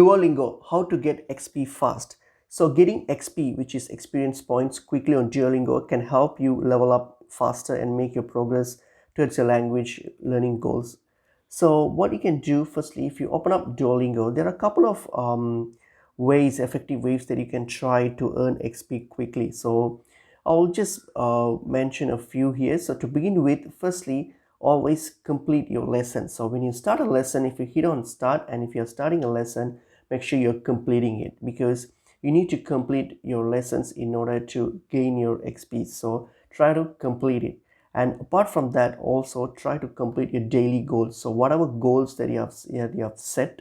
Duolingo, how to get XP fast. So getting XP, which is experience points, quickly on Duolingo can help you level up faster and make your progress towards your language learning goals. So what you can do, firstly, if you open up Duolingo, there are a couple of effective ways that you can try to earn XP quickly. So I'll just mention a few here. So to begin with, firstly, always complete your lesson. So when you start a lesson, if you hit on start, and if you're starting a lesson, make sure you're completing it, because you need to complete your lessons in order to gain your XP. So try to complete it. And apart from that, also try to complete your daily goals. So whatever goals that you have set,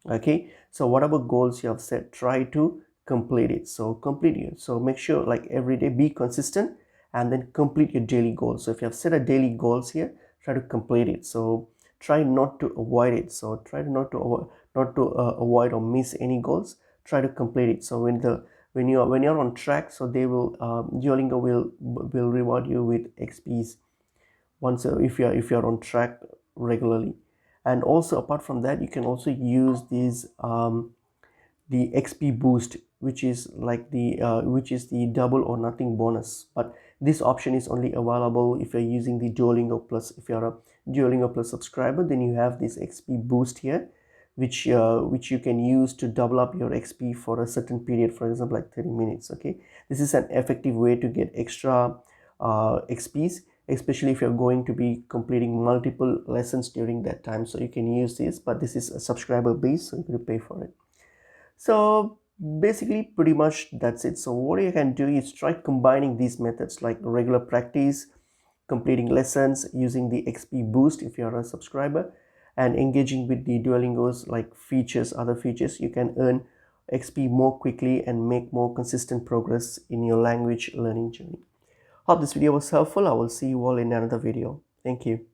okay, so whatever goals you have set, try to complete it. So complete it. So make sure, like, every day be consistent and then complete your daily goals. So if you have set a daily goals here, try to complete it. So try not to avoid it. So try not to avoid or miss any goals. Try to complete it. So when you're on track, so they will Duolingo will reward you with XPs once if you're on track regularly. And also, apart from that, you can also use these the XP boost, which is like the double or nothing bonus. But this option is only available if you're using the Duolingo Plus. If you're a Duolingo Plus subscriber, then you have this XP boost here, which you can use to double up your XP for a certain period, for example, like 30 minutes. Okay, this is an effective way to get extra XPs, especially if you're going to be completing multiple lessons during that time. So you can use this, but this is a subscriber base, so you have to pay for it. So basically, pretty much that's it. So what you can do is try combining these methods, like regular practice, completing lessons, using the XP boost if you're a subscriber, and engaging with the Duolingo's like other features. You can earn XP more quickly and make more consistent progress in your language learning journey. Hope this video was helpful. I will see you all in another video. Thank you.